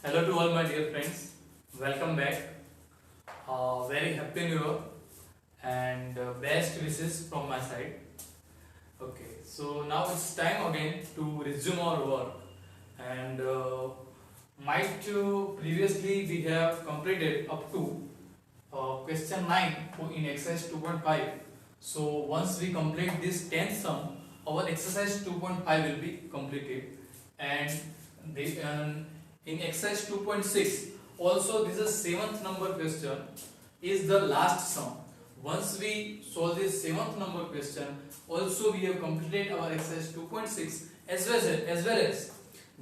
Hello to all my dear friends. Welcome back. Very happy new year and best wishes from my side. Okay, so now it's time again to resume our work. And might previously we have completed up to question 9 in exercise 2.5. So once we complete this 10th sum, our exercise 2.5 will be completed. And in exercise 2.6 also this is 7th number question is the last sum. Once we solve this 7th number question, also we have completed our exercise 2.6 as well as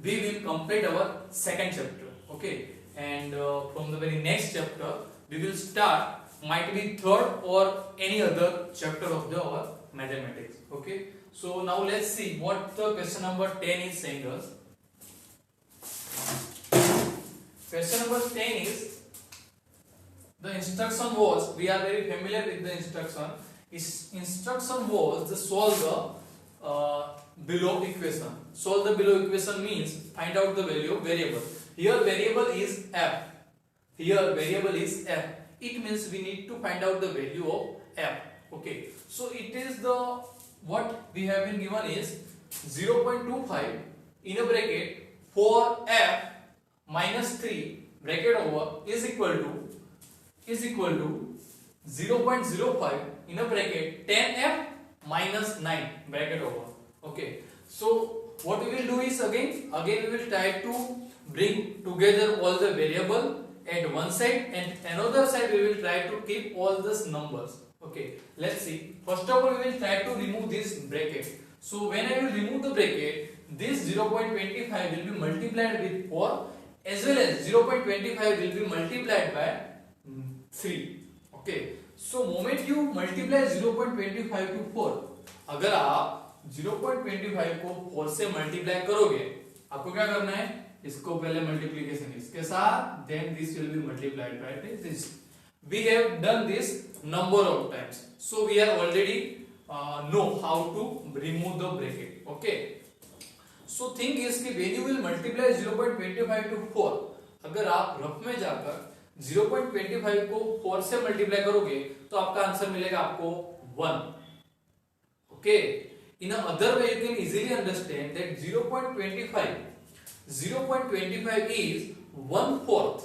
we will complete our second chapter. Okay, and from the very next chapter we will start might be third or any other chapter of our mathematics. Okay, so now let's see what the question number 10 is saying us. Question number 10 is, the instruction was, we are very familiar with the instruction. Instruction was to solve the below equation. Solve the below equation means find out the value of variable. Here variable is f. Here variable is f. It means we need to find out the value of f. Okay. So it is the, what we have been given is 0.25 in a bracket for f minus 3 bracket over is equal to 0.05 in a bracket 10f minus 9 bracket over. Okay, so what we will do is again we will try to bring together all the variable at one side and another side we will try to keep all these numbers. Okay, let's see. First of all we will try to remove this bracket. So when I will remove the bracket, this 0.25 will be multiplied with 4 as well as 0.25 will be multiplied by 3. Okay, so moment you multiply 0.25 to 4, अगर आप 0.25 को 4 से multiply करोगे, आपको क्या करना है, इसको पहले मल्टीप्लिकेशन इसके साथ, then this will be multiplied by this. We have done this number of times, so we are already know how to remove the bracket. Okay, so thing is कि when you will multiply 0.25 to 4, अगर आप rough में जाकर 0.25 को 4 से multiply करोगे तो आपका आंसर मिलेगा आपको 1. Okay, in a other way you can easily understand that 0.25 is 1/4.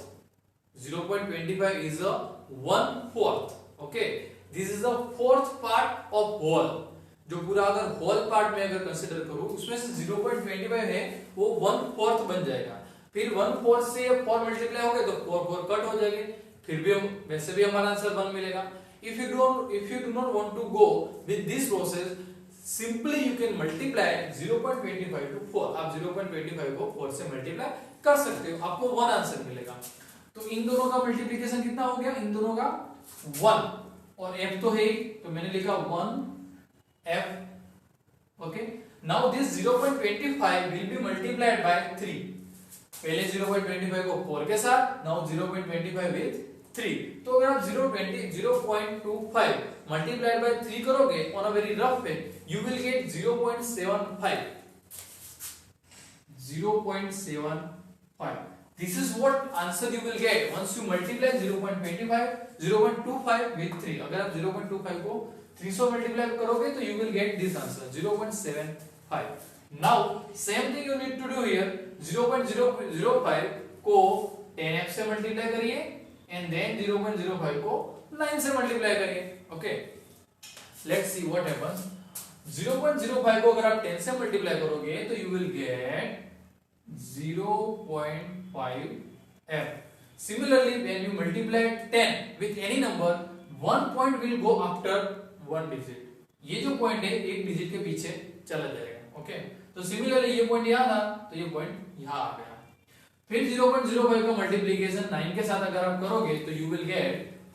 0.25 is a 1/4. Okay, this is the fourth part of whole. जो पूरा अगर होल पार्ट में अगर कंसीडर करूं उसमें से 0.25 है वो 1/4 बन जाएगा. फिर 1/4 से 4 मल्टीप्लाई हो गए तो 4 कट हो जाएंगे, फिर भी हम वैसे भी हमारा आंसर 1 मिलेगा. If you do not want to go with this process, simply you can multiply 0.25 to 4. आप 0.25 को 4 से मल्टीप्लाई कर सकते हो, आपको 1 आंसर मिलेगा. तो इन दोनों का मल्टीप्लिकेशन कितना हो गया, इन दोनों का 1 और f तो है ही, तो मैंने लिखा 1 f. Okay, now this 0.25 will be multiplied by 3. पहले 0.25 को 4 के साथ, now 0.25 with 3. तो अगर आप 0.25 multiplied by 3 करोगे on a very rough way, you will get 0.75. 0.75. This is what answer you will get once you multiply 0.25 with 3. अगर आप 0.25 को 3 से मल्टीप्लाई करोगे तो you will get this answer 0.75. Now same thing you need to do here. 0.005 को 10f से multiply करिए and then 0.05 को 9 से मल्टीप्लाई करिए. Okay, let's see what happens. 0.05 को अगर आप 10 से मल्टीप्लाई करोगे तो you will get 0.5f. Similarly, when you multiply 10 with any number, one point will go after one digit. ये जो पॉइंट है एक डिजिट के पीछे चला जाएगा. ओके, तो सिमिलरली ये पॉइंट यहाँ था तो ये पॉइंट यहाँ आ गया. फिर 0.05 का मल्टीप्लिकेशन 9 के साथ अगर आप करोगे तो you will get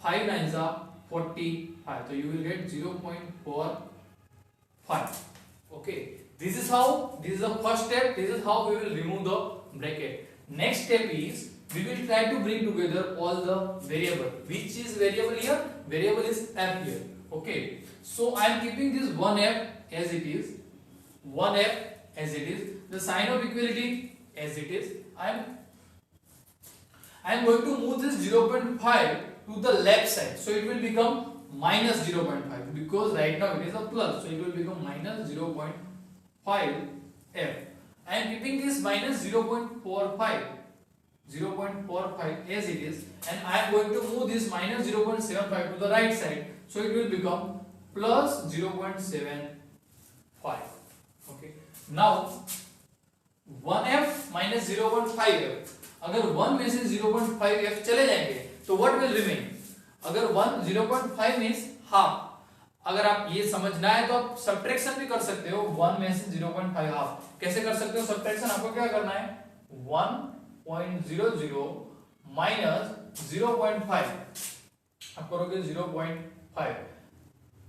5 9s are 45. तो you will get 0.45. Okay, this is the first step. This is how we will remove the bracket. Next step is we will try to bring together all the variable. Which is variable here? Variable is f here. Okay, so I am keeping this 1f as it is, 1f as it is, the sign of equality as it is. I am I am going to move this 0.5 to the left side, so it will become minus 0.5, because right now it is a plus, so it will become minus 0.5 f. I am keeping this minus 0.45 as it is, and I am going to move this minus 0.75 to the right side, so it will become plus 0.75. Okay, now 1f minus 0.5f, अगर 1 में से 0.5f चले जाएंगे तो what will remain? अगर 0.5 means half, अगर आप ये समझना है तो आप सब्ट्रैक्शन भी कर सकते हो 1 में से 0.5 हाफ. कैसे कर सकते हो सब्ट्रैक्शन? आपको क्या करना है, 1.00 माइनस 0.5 आप करोगे 0.5,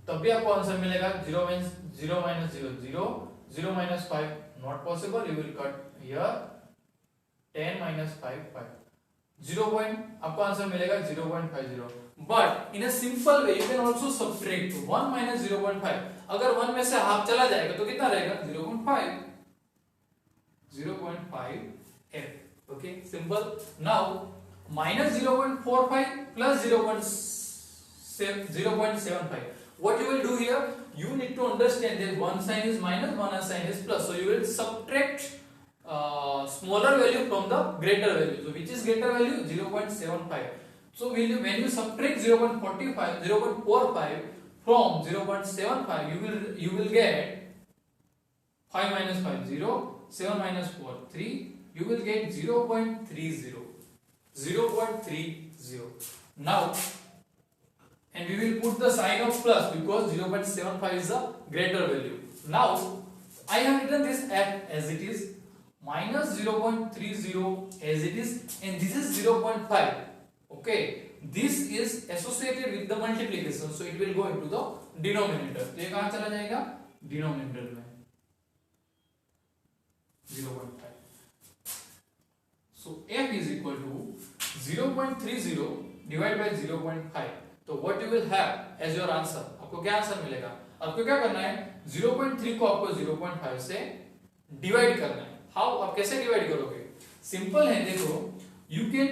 तब भी आपको आंसर मिलेगा 0 means 0 minus 0 0 0 minus 5 not possible, you will cut here 10 minus 5 5 0 point आपको आंसर मिलेगा 0.50. but in a simple way you can also subtract 1 minus 0.5. अगर 1 में से हाफ चला जाएगा तो कितना रहेगा, 0.5 f. okay, simple. now minus 0.45 plus 0.75. what you will do here, you need to understand that one sign is minus, one sign is plus, so you will subtract smaller value from the greater value. So which is greater value, 0.75. so when you subtract 0.45 from 0.75, you will get 5 minus 5 0, 7 minus 4 3, you will get 0.30. now, and we will put the sign of plus because 0.75 is a greater value. now I have written this f as it is, minus 0.30 as it is, and this is 0.5. okay, this is associated with the multiplication, so it will go into the denominator. तो ये कहाँ चला जाएगा, denominator में 0.5. so f is equal to 0.30 divided by 0.5. तो what you will have as your answer, आपको क्या answer मिलेगा, आपको क्या करना है, 0.3 को आपको 0.5 से डिवाइड करना है. हाउ, आप कैसे डिवाइड करोगे, सिंपल है, देखो यू कैन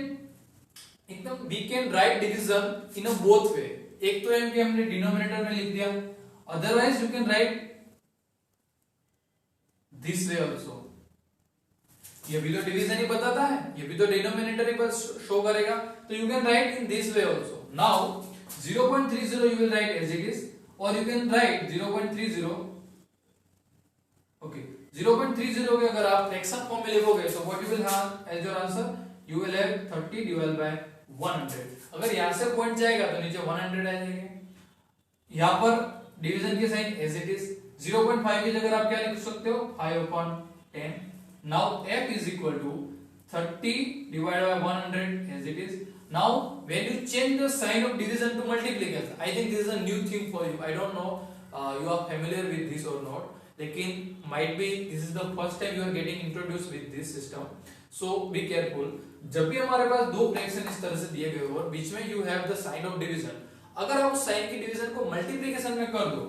एकदम we can write division in a both way. एक तो है कि हमने डिनोमिनेटर में लिख दिया, otherwise you can write this way also. ये भी तो डिवीजन ही बताता है, ये भी तो डिनोमिनेटर ही शो करेगा, तो you can right in this way also. Now 0.30 you will write as it is, or you can write 0.30. okay, 0.30 के अगर आप फ्रैक्शन फॉर्म में लिखोगे तो what you will have as your answer, you will have 30 divided by 100. अगर यहाँ से point जाएगा तो नीचे 100 आ जाएंगे. यहाँ पर डिवीजन की साइन as it is, 0.5 की जगह आप क्या लिख सकते हो, 5/10. now f is equal to 30 divided by 100 as it is. now when you change the sign of division to multiplication, I think this is a new thing for you. I don't know you are familiar with this or not, लेकिन might be this is the first time you are getting introduced with this system, so be careful. जब भी हमारे पास दो fraction इस तरह से दिए गए हो और बीच में you have the sign of division, अगर आप उस साइन की डिवीजन को मल्टीप्लिकेशन में कर दो,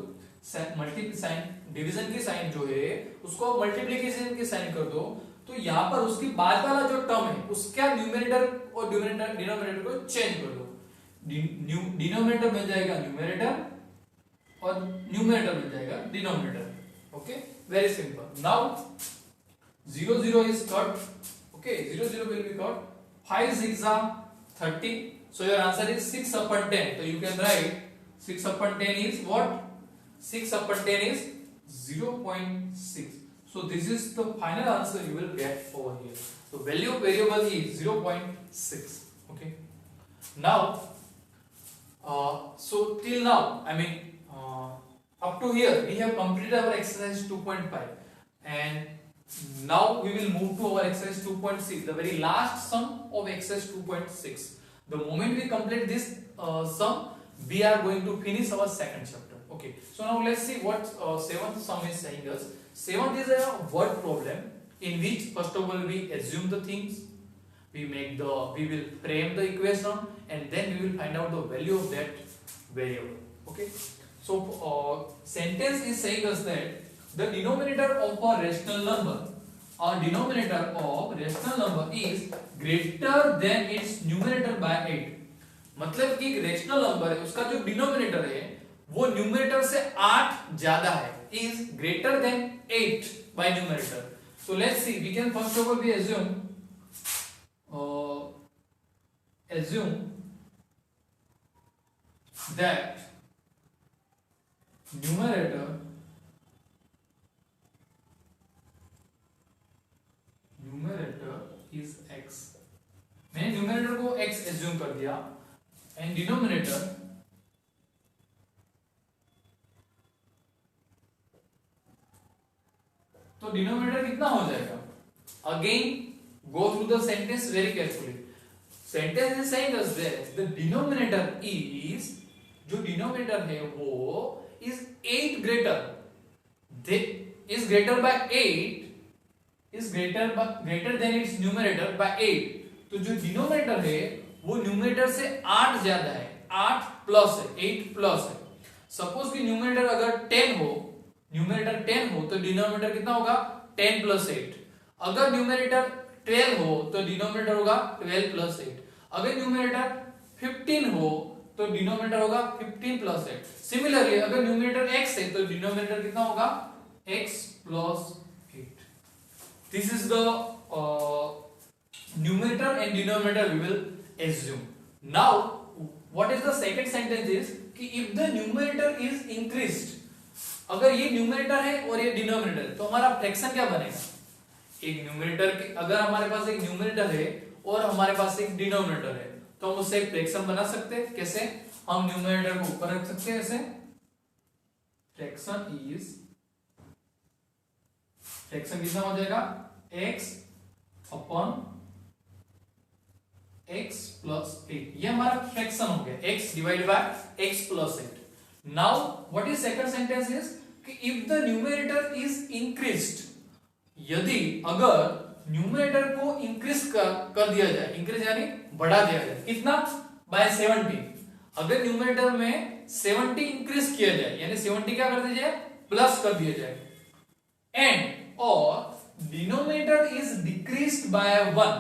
साइन डिवीजन की साइन जो है उसको मल्टीप्लिकेशन की साइन कर दो, तो यहाँ पर उसके बाद वाला जो टर्म है उसका न्यूमरेटर और डिनोमिनेटर को चेंज कर दो. डिनोमिनेटर बन जाएगा न्यूमरेटर और न्यूमरेटर बन जाएगा denominator. Okay, very simple. Now 0 is cut. okay, 0 will be cut. 5 6 are 30, so your answer is 6/10. so you can write 6/10 is what, 6/10 is 0.6. so this is the final answer you will get over here. so value of variable is 0.6. okay, now so till now, I mean up to here we have completed our exercise 2.5, and now we will move to our exercise 2.6, the very last sum of exercise 2.6. the moment we complete this sum, we are going to finish our second chapter. okay, so now let's see what seventh sum is saying us. Seventh is a word problem in which first of all we assume the things, we will frame the equation, and then we will find out the value of that variable. okay, so sentence is saying us that the denominator of a rational number or denominator of rational number is greater than its numerator by 8. मतलब कि rational number है उसका जो denominator है वो numerator से 8 ज्यादा है, is greater than 8 by numerator. So let's see, we can first of all we assume that numerator is x. मैंने न्यूमरेटर को x एज्यूम कर दिया एंड डिनोमिनेटर तो डिनोमिनेटर कितना हो जाएगा? Again go through the sentence very carefully. Sentence is saying us that the denominator is, जो denominator है वो is 8 greater, is greater by 8 is greater than its numerator by 8. तो जो डिनोमिनेटर है वो न्यूमरेटर से 8 ज्यादा है, 8 प्लस है, 8 प्लस है. सपोज कि न्यूमरेटर अगर 10 हो, न्यूमरेटर 10 हो तो डिनोमिनेटर कितना होगा? 10 प्लस 8. अगर न्यूमरेटर 12 हो तो डिनोमिनेटर होगा 12 प्लस 8. अगर न्यूमरेटर 15 हो तो डिनोमिनेटर होगा 15 प्लस 8. सिमिलरली अगर न्यूमरेटर x है तो डिनोमिनेटर कितना होगा? x plus 8. This is the numerator and denominator we will assume. Now what is the second sentence is कि if the numerator is increased, अगर ये न्यूमरेटर है और ये डिनोमिनेटर तो हमारा फ्रैक्शन क्या बनेगा? एक न्यूमरेटर के, अगर हमारे पास एक न्यूमरेटर है और हमारे पास एक डिनोमिनेटर है तो हम उससे एक फ्रैक्शन बना सकते हैं. कैसे? हम न्यूमरेटर को ऊपर रख सकते हैं ऐसे, फ्रैक्शन कितना हो जाएगा? x upon x plus 8. ये हमारा फ्रैक्शन हो गया, x divide by x plus 8. Now what is second sentence is कि if the numerator is increased, यदि अगर न्यूमरेटर को इंक्रीज कर दिया जाए, इंक्रीज यानी बढ़ा दिया जाए, कितना? बाय 70. अगर न्यूमरेटर में 70 इंक्रीज किया जाए यानी 70 क्या कर दिया जाए? प्लस कर दिया जाए. एंड और डिनोमिनेटर इज डिक्रीज्ड बाय 1,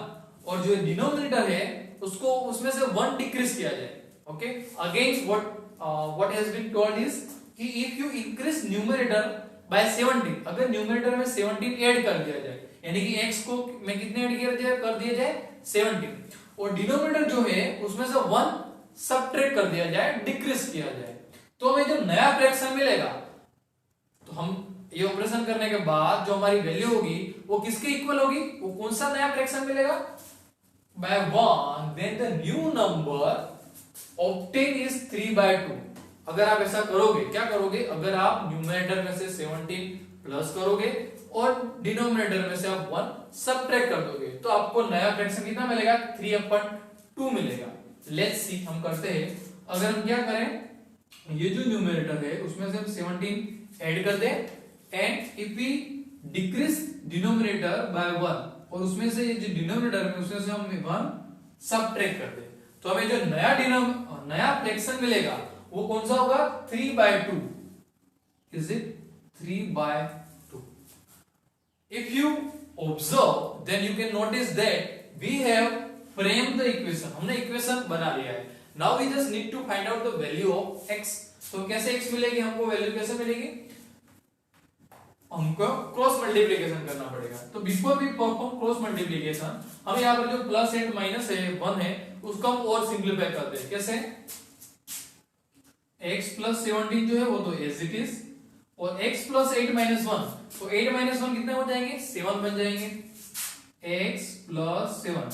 और जो डिनोमिनेटर है उसको उसमें से 1 डिक्रीज किया जाए. Okay, again what has been told is कि if you increase numerator by 70, अगर न्यूमरेटर में 17 ऐड कर दिया जाए यानी कि x को में कितने ऐड कर दिया जाए? 17, और डिनोमिनेटर जो है उसमें से 1 सबट्रैक्ट कर दिया जाए, डिक्रीज किया जाए, तो हमें जो नया फ्रैक्शन मिलेगा, तो हम ये ऑपरेशन करने के बाद जो हमारी वैल्यू होगी वो किसके इक्वल होगी? वो कौन सा नया फ्रैक्शन मिलेगा? By 1. Then the new number obtain is 3/2. अगर आप ऐसा करोगे, क्या करोगे? अगर आप न्यूमरेटर में से 17 प्लस करोगे और डिनोमिनेटर में से आप 1 सबट्रैक्ट कर दोगे तो आपको नया फ्रैक्शन कितना मिलेगा? 3/2 मिलेगा. लेट्स सी, हम करते हैं. अगर हम क्या करें, ये जो न्यूमरेटर है उसमें से हम 17 ऐड कर दें and if we decrease denominator by 1, और उसमें से ये जो डिनोमिनेटर है उसमें से हम 1 सबट्रैक्ट कर दें, तो हमें जो नया फ्रैक्शन मिलेगा वो कौन सा होगा? 3/2. Is it 3/2? If you observe, then you can notice that we have framed the equation. हमने इक्वेशन बना लिया है. Now we just need to find out the value of x. तो कैसे x मिलेगी? हमको वैल्यू कैसे मिलेगी? हमको क्रॉस मल्टीप्लिकेशन करना पड़ेगा. तो before we perform cross multiplication, हम यहाँ पर जो प्लस एंड माइनस है 1 है उसको हम और सिंप्लीफाई करते हैं. कैसे? x प्लस 17 जो है वो तो एज इट इज, और x प्लस 8 माइनस 1, तो 8 माइनस 1 कितने हो जाएंगे? 7 बन जाएंगे. x प्लस 7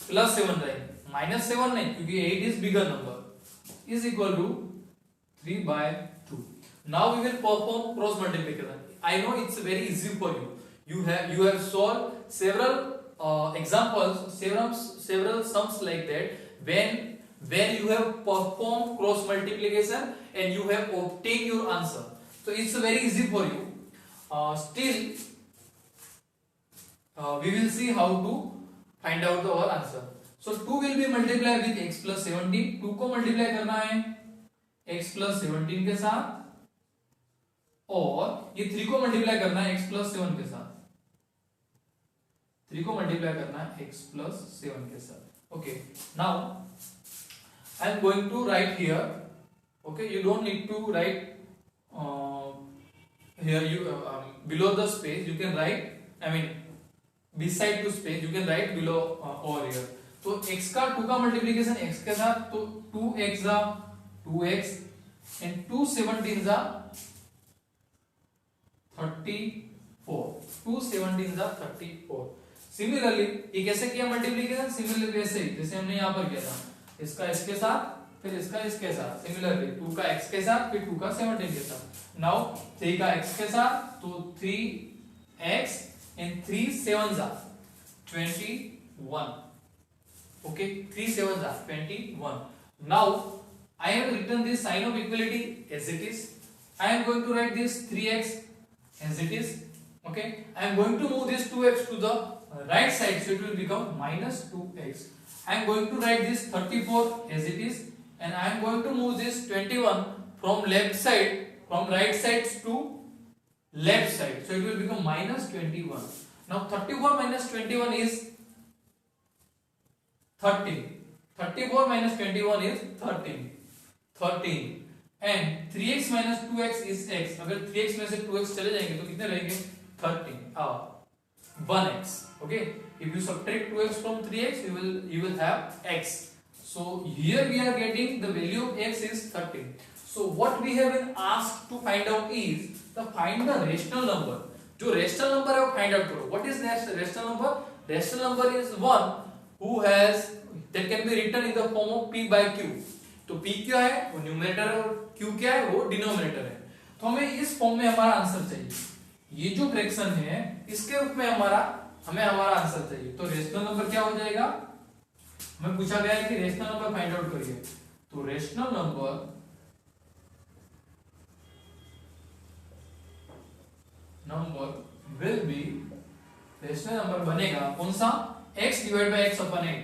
प्लस 7 रहेंगे, माइनस 7 नहीं, क्योंकि 8 is bigger number, is equal to 3/2. Now we will perform cross multiplication. I know it's very easy for you. You have solved several examples, several sums like that when you have performed cross multiplication and you have obtained your answer. So it's very easy for you. Still, we will see how to find out our answer. So 2 will be multiplied with x plus 17. 2 को multiply करना है x plus 17 के साथ, और ये 3 को multiply करना है x plus 7 के साथ. 3 को मल्टीप्लाई करना है x प्लस 7 के साथ. Okay, now I am going to write here. Okay, you don't need to write here you below the space you can write, I mean beside to space you can write below over here. तो x का 2 का multiplication x के साथ, तो 2x जा 2x and 2 17 जा 34, 2 17 जा 34. Similarly ये कैसे किया मल्टीप्लिकेशन? सिमिलरली वैसे ही जैसे हमने यहाँ पर किया था, इसका इसके साथ फिर इसका इसके साथ. सिमिलरली 2 का x के साथ फिर 2 का 17 के साथ. नाउ 3 का x के साथ, तो 3x and 3 7 जा 21. Okay, 3 7 जा 21. Now I have written this sign of equality as it is. I am going to write this 3x as it is. Okay, I am going to move this 2x to the right side, so it will become minus 2x. I am going to write this 34 as it is, and I am going to move this 21 from left side, from right side to left side, so it will become minus 21. Now 34 minus 21 is 13. 34 minus 21 is 13. 13 and 3x minus 2x is x. अगर 3x में से 2x चले जाएंगे तो कितने रहेंगे? 13. 1x. Okay, if you subtract 2x from 3x, you will have x. So here we are getting the value of x is 13. So what we have been asked to find out is the find the rational number. जो rational number है वो find out करो. What is that rational number? Rational number is one who has that can be written in the form of p by q. तो p क्या है? वो numerator है, और q क्या है? वो डिनोमिनेटर है. तो हमें इस फॉर्म में हमारा आंसर चाहिए. ये जो फ्रैक्शन है इसके रूप में हमें हमारा आंसर चाहिए. तो रेशनल नंबर क्या हो जाएगा? हमें पूछा गया है कि रेशनल नंबर फाइंड आउट करिए. तो rational number will be, rational number बनेगा कौन सा? x divide by x upon 8.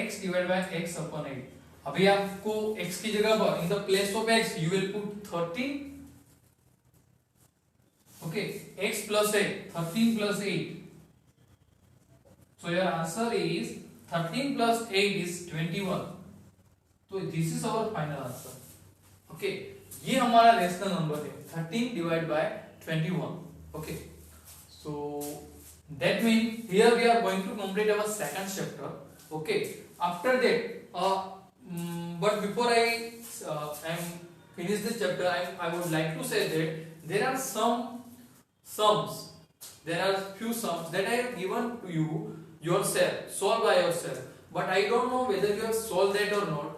x divide by x upon 8. अभी आपको x की जगह पर in the place of x you will put 13. Okay, x plus 8, 13 plus 8. So your answer is 13 plus 8 is 21. तो this is our final answer. Okay, ये हमारा rational number है 13 divide by 21. Okay, so that means here we are going to complete our second chapter. Okay, after that, but before I finish this chapter, I would like to say that there are some sums. There are few sums that I have given to you yourself, solve by yourself. But I don't know whether you have solved that or not.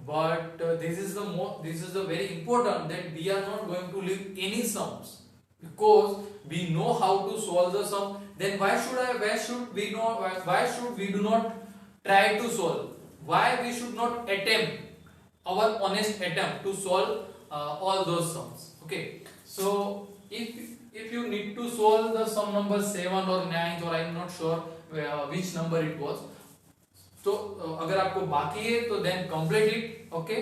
But this is the very important that we are not going to leave any sums, because we know how to solve the sum. Then why should we do not try to solve? Why we should not attempt our honest attempt to solve all those sums? Okay, so if you need to solve the sum number 7 or 9, or I am not sure which number it was, तो अगर आपको बाकी है तो then complete it. Okay,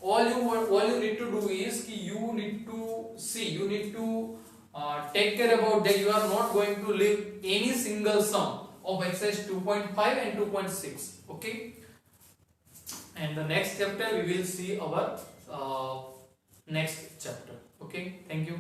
all you need to do is कि you need to take care about that you are not going to leave any single sum of exercise 2.5 and 2.6. Okay, and the next chapter we will see our next chapter. Okay, thank you.